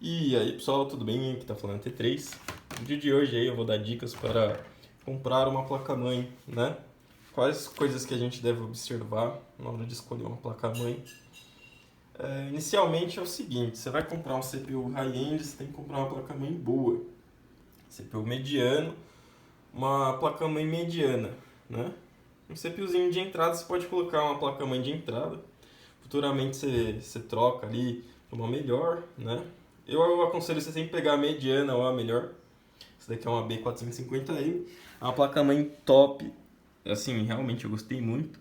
E aí pessoal, tudo bem? Aqui tá falando T3. No vídeo de hoje aí eu vou dar dicas para comprar uma placa-mãe, né? Quais coisas que a gente deve observar na hora de escolher uma placa-mãe. Inicialmente é o seguinte, você vai comprar um CPU high-end, você tem que comprar uma placa-mãe boa. CPU mediano, uma placa-mãe mediana, né? Um CPUzinho de entrada, você pode colocar uma placa-mãe de entrada. Futuramente você troca ali para uma melhor, né? Eu aconselho você sempre pegar a mediana ou a melhor. Essa daqui é uma B450M. É uma placa-mãe top. Assim, realmente eu gostei muito.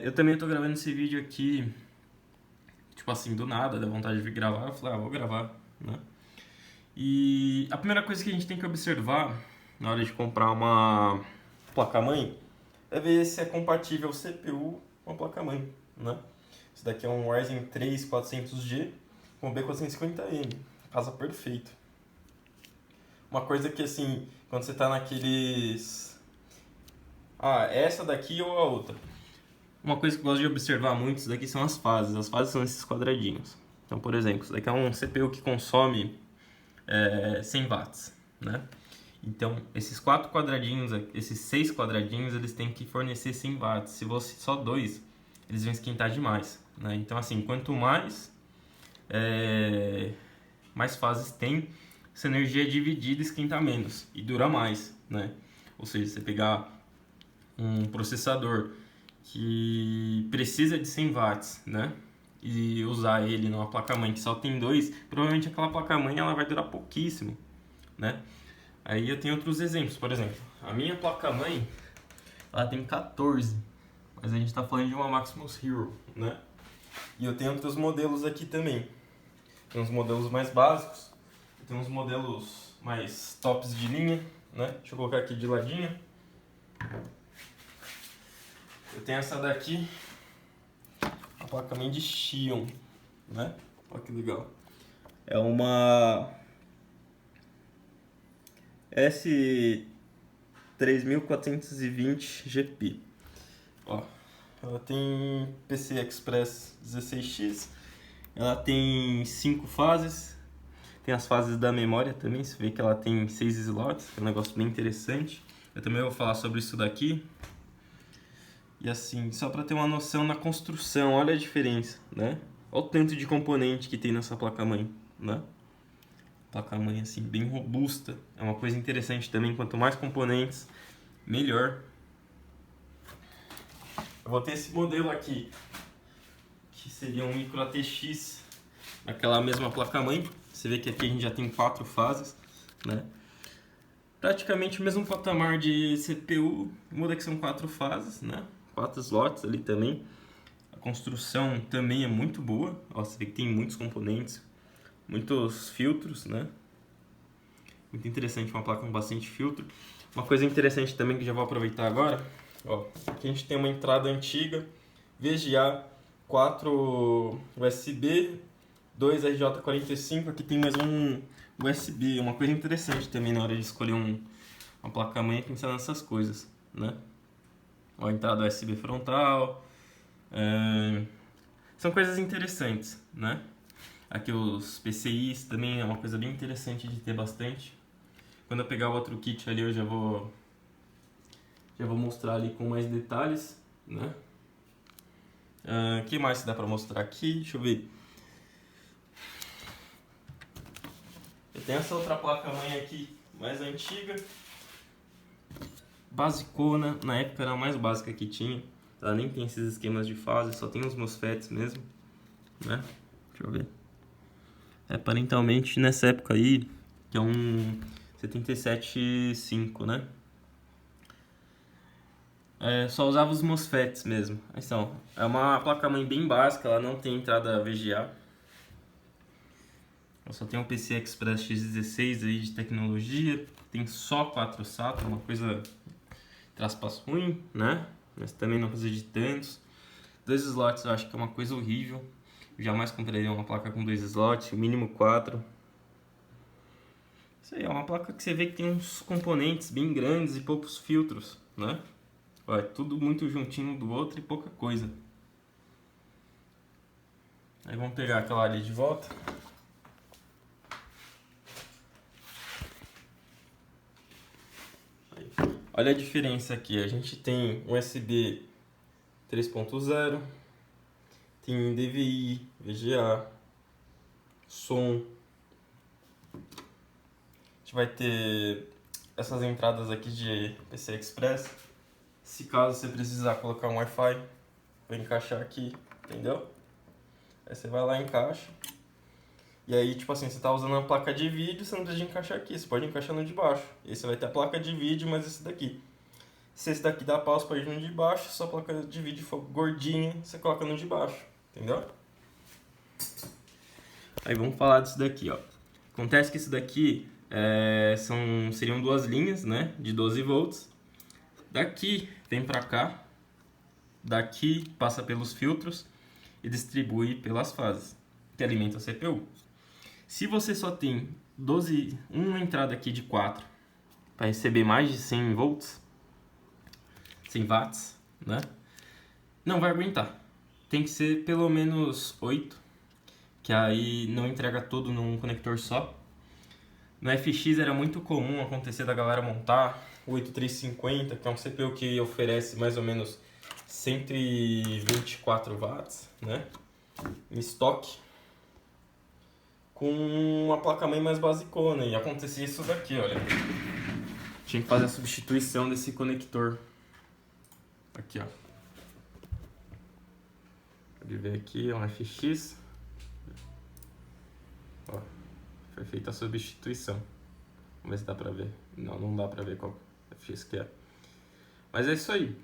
Eu também estou gravando esse vídeo aqui, tipo assim, do nada, da vontade de gravar. Eu falei, vou gravar, né? E a primeira coisa que a gente tem que observar na hora de comprar uma placa-mãe é ver se é compatível o CPU com a placa-mãe, né? Esse daqui é um Ryzen 3 400G com B450M, casa perfeito. Uma coisa que assim, quando você tá naqueles... essa daqui ou a outra. Uma coisa que eu gosto de observar muito, isso daqui são as fases. As fases são esses quadradinhos. Então, por exemplo, isso daqui é um CPU que consome 100 watts, né? Então, esses 4 quadradinhos, esses 6 quadradinhos, eles têm que fornecer 100 watts. Se fosse só 2, eles vão esquentar demais, né? Então, assim, quanto mais fases tem, essa energia é dividida, esquenta menos e dura mais, né? Ou seja, você pegar um processador que precisa de 100 watts, né? E usar ele numa placa-mãe que só tem 2, provavelmente aquela placa-mãe ela vai durar pouquíssimo, né? Aí eu tenho outros exemplos, por exemplo, a minha placa-mãe ela tem 14, mas a gente está falando de uma Maximus Hero, né? E eu tenho outros modelos aqui também. Tem uns modelos mais básicos, tem uns modelos mais tops de linha, né? Deixa eu colocar aqui de ladinho. Eu tenho essa daqui, a placa-mãe de Xeon, né? Olha que legal. É uma S3420 GP. Ó, ela tem PCI Express 16X, ela tem 5 fases, tem as fases da memória também, você vê que ela tem 6 slots, é um negócio bem interessante. Eu também vou falar sobre isso daqui. E assim, só para ter uma noção na construção, olha a diferença, né? Olha o tanto de componente que tem nessa placa-mãe, né? Placa-mãe assim, bem robusta. É uma coisa interessante também, quanto mais componentes, melhor. Eu vou ter esse modelo aqui, que seria um Micro ATX, aquela mesma placa-mãe. Você vê que aqui a gente já tem 4 fases, né? Praticamente o mesmo patamar de CPU, muda que são 4 fases, né? 4 slots ali também. A construção também é muito boa. Ó, você vê que tem muitos componentes, muitos filtros, né? Muito interessante, uma placa com bastante filtro. Uma coisa interessante também que já vou aproveitar agora, ó, aqui a gente tem uma entrada antiga, VGA 4 USB, 2 RJ45, aqui tem mais um USB. Uma coisa interessante também na hora de escolher uma placa-mãe é pensar nessas coisas, né? Ó, a entrada USB frontal, são coisas interessantes, né? Aqui os PCIs também é uma coisa bem interessante de ter bastante. Quando eu pegar o outro kit ali eu já vou mostrar ali com mais detalhes, né? O que mais dá pra mostrar aqui? Deixa eu ver. Eu tenho essa outra placa-mãe aqui, mais antiga. Basicona, na época era a mais básica que tinha. Ela nem tem esses esquemas de fase, só tem os MOSFETs mesmo, né? Deixa eu ver. Aparentemente nessa época aí, que é um 77.5, né? Só usava os MOSFETs mesmo. Então, é uma placa-mãe bem básica, ela não tem entrada VGA. Ela só tem um PCI Express X16 aí de tecnologia. Tem só 4 SATA, uma coisa traz passo ruim, né? Mas também não precisa de tantos. 2 slots eu acho que é uma coisa horrível. Eu jamais compraria uma placa com 2 slots, o mínimo 4. Isso aí é uma placa que você vê que tem uns componentes bem grandes e poucos filtros, né? Ó, tudo muito juntinho do outro e pouca coisa. Aí vamos pegar aquela ali de volta. Olha a diferença aqui, a gente tem USB 3.0, tem DVI, VGA, som. A gente vai ter essas entradas aqui de PCI Express. Se caso você precisar colocar um Wi-Fi, vai encaixar aqui, entendeu? Aí você vai lá e encaixa. E aí, tipo assim, você tá usando a placa de vídeo, você não precisa encaixar aqui, você pode encaixar no de baixo. E aí você vai ter a placa de vídeo, mas esse daqui. Se esse daqui dá pausa para ir no de baixo, se a placa de vídeo for gordinha, você coloca no de baixo, entendeu? Aí vamos falar disso daqui, ó. Acontece que isso daqui seriam duas linhas, né, de 12 volts. Daqui vem para cá, daqui passa pelos filtros e distribui pelas fases, que alimenta a CPU. Se você só tem uma entrada aqui de 4 para receber mais de 100 volts, 100 watts, né? Não vai aguentar. Tem que ser pelo menos 8, que aí não entrega tudo num conector só. No FX era muito comum acontecer da galera montar o 8350, que é um CPU que oferece mais ou menos 124 watts, né? Em estoque, com uma placa-mãe mais basicona. E acontecia isso daqui, olha. Tinha que fazer a substituição desse conector. Aqui, ó. Pode ver aqui, é um FX. Ó, foi feita a substituição. Vamos ver se dá pra ver. Não dá pra ver qual FX que é. Mas é isso aí.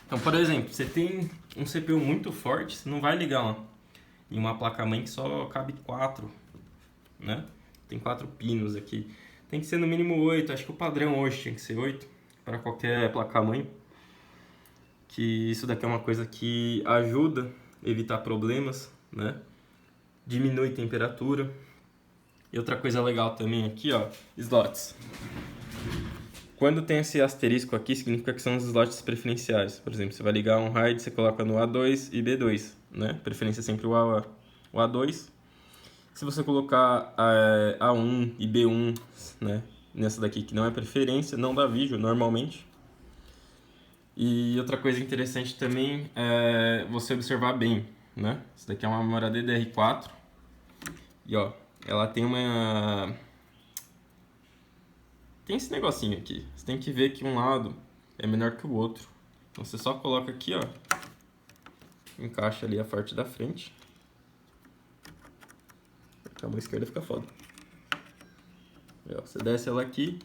Então, por exemplo, você tem um CPU muito forte, você não vai ligar em uma placa-mãe que só cabe 4, né? Tem 4 pinos aqui. Tem que ser no mínimo 8, acho que o padrão hoje tinha que ser 8 para qualquer placa-mãe. Que isso daqui é uma coisa que ajuda a evitar problemas, né? Diminui temperatura. E outra coisa legal também aqui, ó, slots. Quando tem esse asterisco aqui, significa que são os slots preferenciais. Por exemplo, você vai ligar um RAID, você coloca no A2 e B2, né? Preferência sempre o A2. Se você colocar A1 e B1, né, nessa daqui que não é preferência, não dá vídeo normalmente. E outra coisa interessante também é você observar bem, né? Isso daqui é uma memória DDR4 e ó, ela tem tem esse negocinho aqui. Você tem que ver que um lado é menor que o outro. Então você só coloca aqui, ó, encaixa ali a parte da frente. A mão esquerda fica foda. E, ó, você desce ela aqui,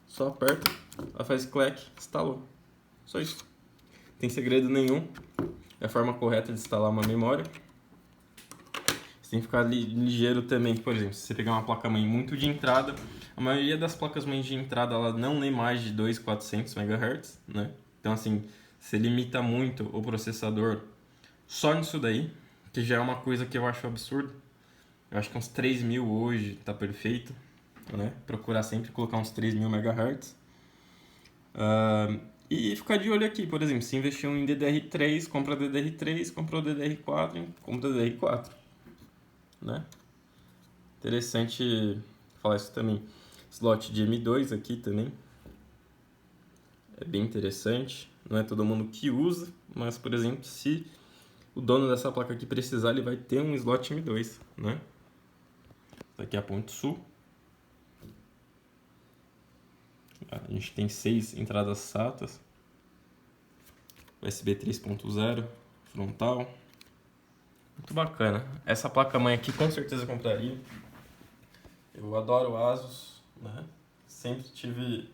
só aperta, ela faz clack, instalou. Só isso. Não tem segredo nenhum. É a forma correta de instalar uma memória. Você tem que ficar ligeiro também. Por exemplo, se você pegar uma placa-mãe muito de entrada, a maioria das placas-mães de entrada ela não lê mais de 2.400 MHz, né? Então assim, você limita muito o processador só nisso daí, que já é uma coisa que eu acho absurdo. Eu acho que uns 3.000 hoje tá perfeito, né? Procurar sempre colocar uns 3.000 MHz. E ficar de olho aqui, por exemplo, se investiu em DDR3, compra DDR3, comprou DDR4, compra DDR4, né? Interessante falar isso também. Slot de M2 aqui também. É bem interessante. Não é todo mundo que usa, mas, por exemplo, se o dono dessa placa aqui precisar, ele vai ter um slot M2, né? Aqui é a ponte sul. A gente tem 6 entradas SATAs. USB 3.0, frontal. Muito bacana. Essa placa-mãe aqui com certeza eu compraria. Eu adoro Asus, né? Sempre tive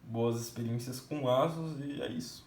boas experiências com Asus e é isso.